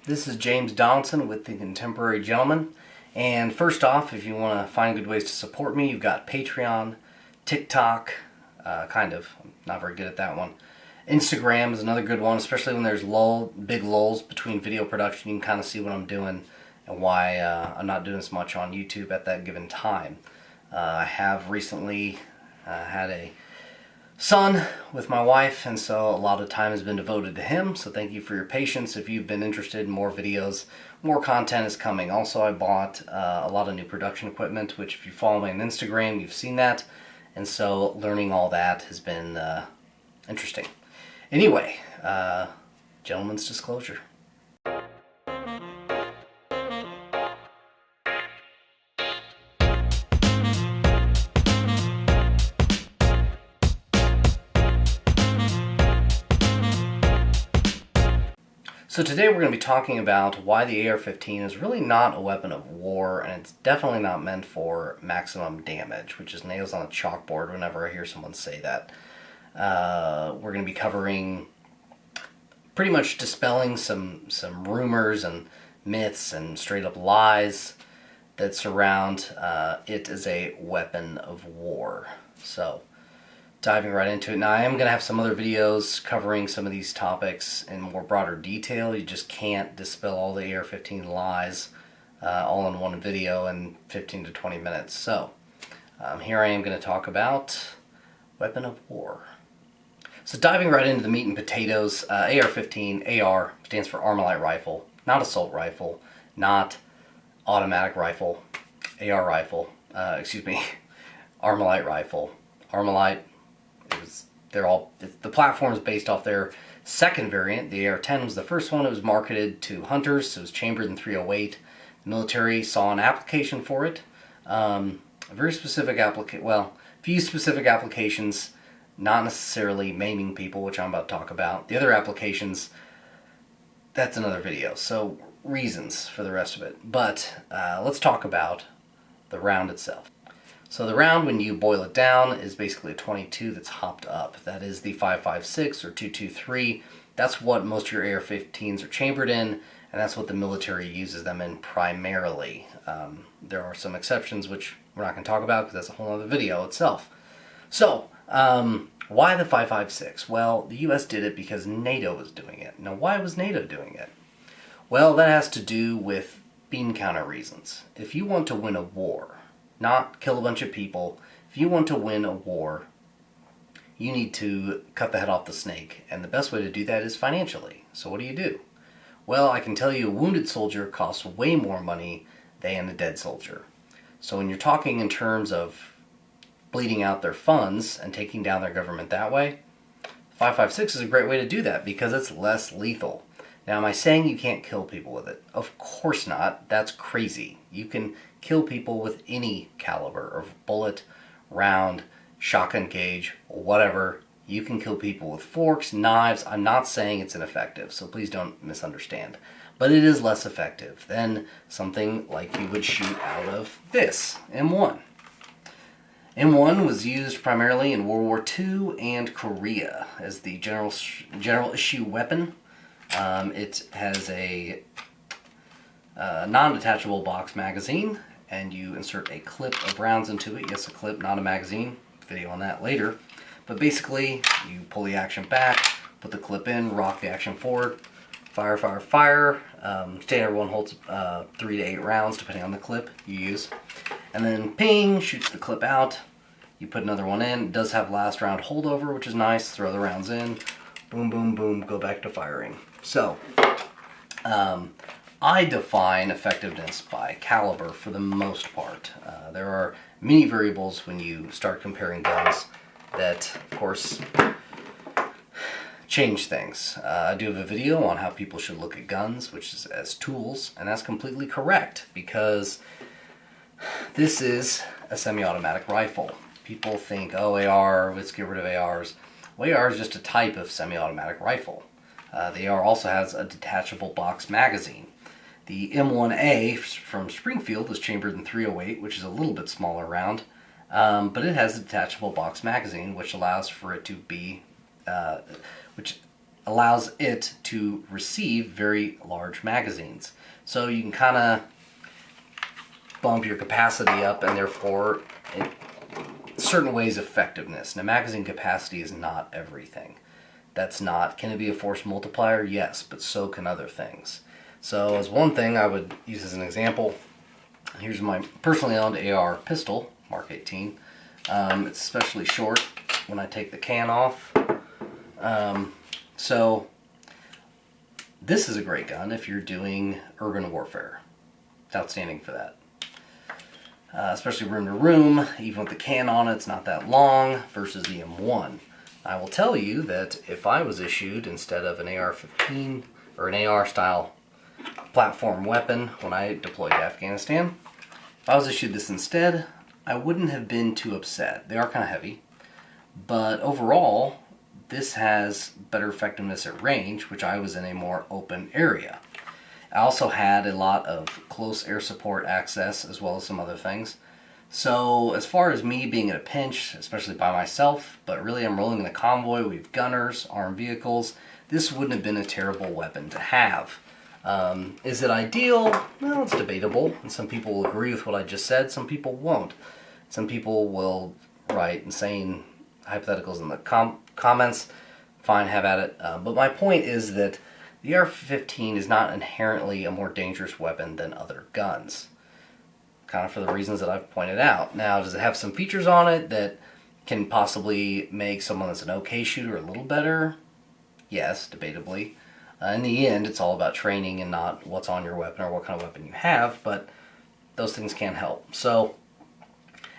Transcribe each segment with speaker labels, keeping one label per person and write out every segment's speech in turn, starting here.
Speaker 1: This is James Donaldson with The Contemporary Gentleman. And first off, if you want to find good ways to support me, you've got Patreon, TikTok, I'm not very good at that one. Instagram is another good one, especially when there's big lulls between video production. You can kind of see what I'm doing and why I'm not doing as much on YouTube at that given time. I have recently had a son with my wife, and so a lot of time has been devoted to him, so thank you for your patience. If you've been interested in more videos, more content is coming. Also, I bought a lot of new production equipment, which if you follow me on Instagram, you've seen that, and so learning all that has been interesting. Anyway, gentleman's disclosure. So today we're going to be talking about why the AR-15 is really not a weapon of war, and it's definitely not meant for maximum damage, which is nails on a chalkboard whenever I hear someone say that. We're going to be covering pretty much dispelling some rumors and myths and straight up lies that surround it as a weapon of war. So diving right into it. Now, I am going to have some other videos covering some of these topics in more broader detail. You just can't dispel all the AR-15 lies all in one video in 15 to 20 minutes. So, here I am going to talk about weapon of war. So diving right into the meat and potatoes, AR-15, AR stands for Armalite Rifle, not Assault Rifle, not Automatic Rifle, AR Rifle, Armalite Rifle. Armalite, the platform is based off their second variant. The AR-10 was the first one. It was marketed to hunters. So it was chambered in .308. The military saw an application for it. A very specific few specific applications, not necessarily maiming people, which I'm about to talk about. The other applications, that's another video. So reasons for the rest of it. But let's talk about the round itself. So the round, when you boil it down, is basically a 22 that's hopped up. That is the 5.56 or 2.23. That's what most of your AR-15s are chambered in, and that's what the military uses them in primarily. There are some exceptions, which we're not going to talk about because that's a whole other video itself. So, why the 5.56? Well, the U.S. did it because NATO was doing it. Now, why was NATO doing it? Well, that has to do with bean counter reasons. If you want to win a war, not kill a bunch of people, if you want to win a war, you need to cut the head off the snake, and the best way to do that is financially. So what do? Well, I can tell you a wounded soldier costs way more money than a dead soldier. So when you're talking in terms of bleeding out their funds and taking down their government that way, 5.56 is a great way to do that because it's less lethal. Now, am I saying you can't kill people with it? Of course not. That's crazy. You can kill people with any caliber of bullet, round, shotgun gauge, whatever. You can kill people with forks, knives. I'm not saying it's ineffective, so please don't misunderstand. But it is less effective than something like you would shoot out of this, M1. M1 was used primarily in World War II and Korea as the general issue weapon. It has a non-detachable box magazine, and you insert a clip of rounds into it. Yes, a clip, not a magazine. Video on that later. But basically, you pull the action back, put the clip in, rock the action forward, fire, fire, fire. Standard one holds 3 to 8 rounds, depending on the clip you use. And then ping, shoots the clip out. You put another one in. It does have last round holdover, which is nice. Throw the rounds in. Boom, boom, boom, go back to firing. So, I define effectiveness by caliber for the most part. There are many variables when you start comparing guns that, of course, change things. I do have a video on how people should look at guns, which is as tools, and that's completely correct because this is a semi-automatic rifle. People think, oh, AR, let's get rid of ARs. Well, AR is just a type of semi-automatic rifle. The AR also has a detachable box magazine. The M1A from Springfield is chambered in .308, which is a little bit smaller round, but it has a detachable box magazine, which allows for it to be, which allows it to receive very large magazines. So you can kind of bump your capacity up, and therefore certain ways effectiveness. Now, magazine capacity is not everything. That's not. Can it be a force multiplier? Yes, but so can other things. So as one thing I would use as an example, here's my personally owned AR pistol, Mark 18. It's especially short when I take the can off. So this is a great gun if you're doing urban warfare. It's outstanding for that. Especially room to room, even with the can on it, it's not that long versus the M1. I will tell you that if I was issued, instead of an AR-15 or an AR style platform weapon when I deployed to Afghanistan, if I was issued this instead, I wouldn't have been too upset. They are kind of heavy, but overall this has better effectiveness at range, which I was in a more open area. I also had a lot of close air support access as well as some other things. So as far as me being in a pinch, especially by myself, but really I'm rolling in a convoy, we have gunners, armed vehicles, this wouldn't have been a terrible weapon to have. Is it ideal? Well, it's debatable, and some people will agree with what I just said, some people won't. Some people will write insane hypotheticals in the comments. Fine, have at it. But my point is that the AR-15 is not inherently a more dangerous weapon than other guns, kind of for the reasons that I've pointed out. Now, does it have some features on it that can possibly make someone that's an okay shooter a little better? Yes, debatably. In the end, it's all about training and not what's on your weapon or what kind of weapon you have, but those things can help. So,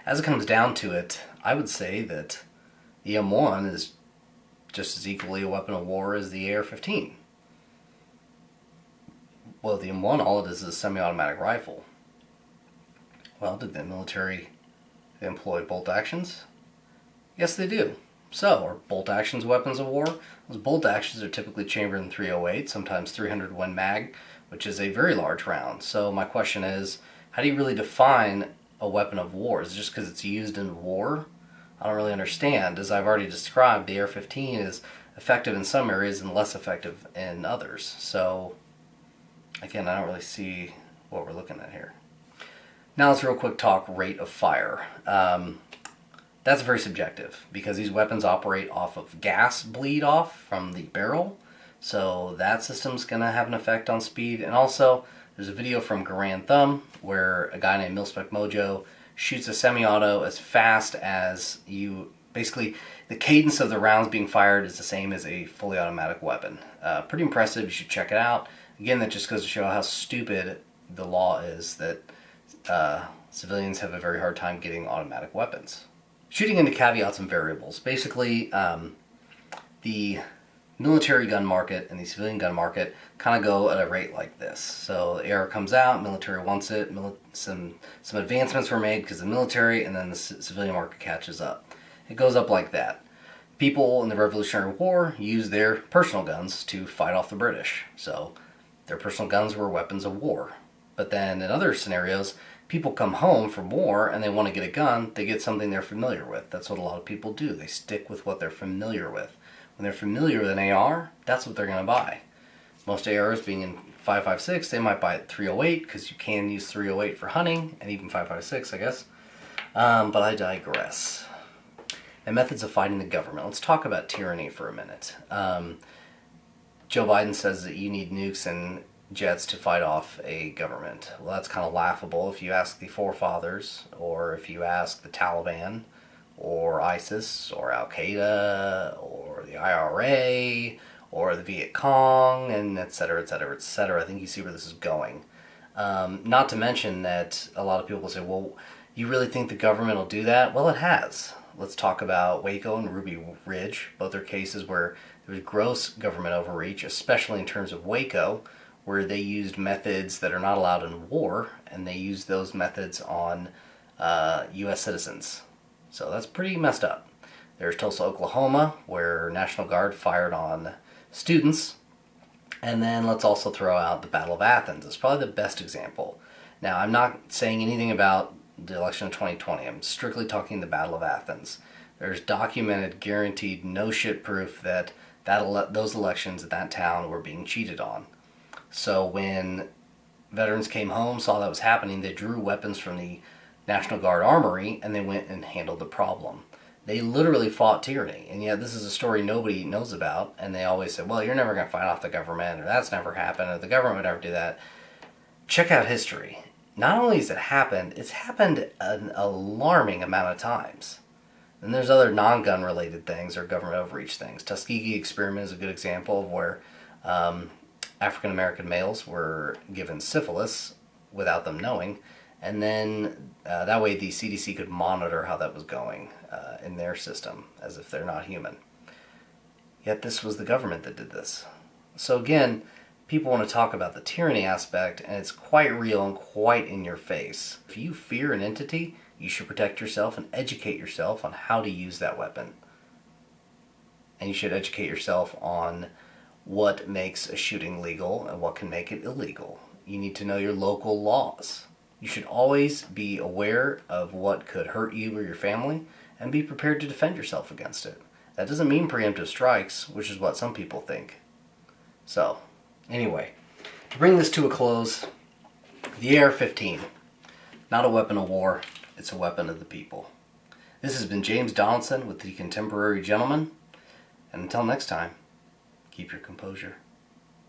Speaker 1: as it comes down to it, I would say that the M1 is just as equally a weapon of war as the AR-15. Well, the M1, all it is a semi-automatic rifle. Well, did the military employ bolt actions? Yes, they do. So, are bolt actions weapons of war? Those bolt actions are typically chambered in .308, sometimes 300 Win mag, which is a very large round. So my question is, how do you really define a weapon of war? Is it just because it's used in war? I don't really understand. As I've already described, the AR-15 is effective in some areas and less effective in others. So, again, I don't really see what we're looking at here. Now let's real quick talk rate of fire. That's very subjective because these weapons operate off of gas bleed off from the barrel. So that system's going to have an effect on speed. And also, there's a video from Garandthumb where a guy named Milspec Mojo shoots a semi-auto as fast as you... Basically, the cadence of the rounds being fired is the same as a fully automatic weapon. Pretty impressive. You should check it out. Again, that just goes to show how stupid the law is that civilians have a very hard time getting automatic weapons. Shooting into caveats and variables. Basically, the military gun market and the civilian gun market kind of go at a rate like this. So the AR comes out, military wants it, some advancements were made because of the military, and then the civilian market catches up. It goes up like that. People in the Revolutionary War used their personal guns to fight off the British. So their personal guns were weapons of war. But then in other scenarios, people come home from war and they want to get a gun, they get something they're familiar with. That's what a lot of people do. They stick with what they're familiar with. When they're familiar with an AR, that's what they're going to buy. Most ARs being in 5.56, they might buy it 308 because you can use 308 for hunting, and even 5.56, I guess. But I digress. And methods of fighting the government. Let's talk about tyranny for a minute. Joe Biden says that you need nukes and jets to fight off a government. Well, that's kind of laughable if you ask the forefathers, or if you ask the Taliban, or ISIS, or Al-Qaeda, or the IRA, or the Viet Cong, and et cetera, et cetera, et cetera. I think you see where this is going. Not to mention that a lot of people will say, well, you really think the government will do that? Well, it has. Let's talk about Waco and Ruby Ridge. Both are cases where there was gross government overreach, especially in terms of Waco, where they used methods that are not allowed in war, and they used those methods on U.S. citizens. So that's pretty messed up. There's Tulsa, Oklahoma, where National Guard fired on students. And then let's also throw out the Battle of Athens. It's probably the best example. Now, I'm not saying anything about the election of 2020. I'm strictly talking the Battle of Athens. There's documented, guaranteed, no shit proof that those elections at that town were being cheated on. So when veterans came home, saw that was happening, they drew weapons from the National Guard armory and they went and handled the problem. They literally fought tyranny, and yet this is a story nobody knows about, and they always say, well, you're never going to fight off the government, or that's never happened, or the government would never do that. Check out history. Not only has it happened, it's happened an alarming amount of times. And there's other non-gun related things or government overreach things. Tuskegee experiment is a good example of where African American males were given syphilis without them knowing, and then that way the CDC could monitor how that was going in their system, as if they're not human. Yet this was the government that did this. So again, people want to talk about the tyranny aspect, and it's quite real and quite in your face. If you fear an entity, you should protect yourself and educate yourself on how to use that weapon. And you should educate yourself on what makes a shooting legal and what can make it illegal. You need to know your local laws. You should always be aware of what could hurt you or your family and be prepared to defend yourself against it. That doesn't mean preemptive strikes, which is what some people think. So, anyway, to bring this to a close, the AR-15, not a weapon of war, it's a weapon of the people. This has been James Donaldson with the Contemporary Gentleman, and until next time, keep your composure.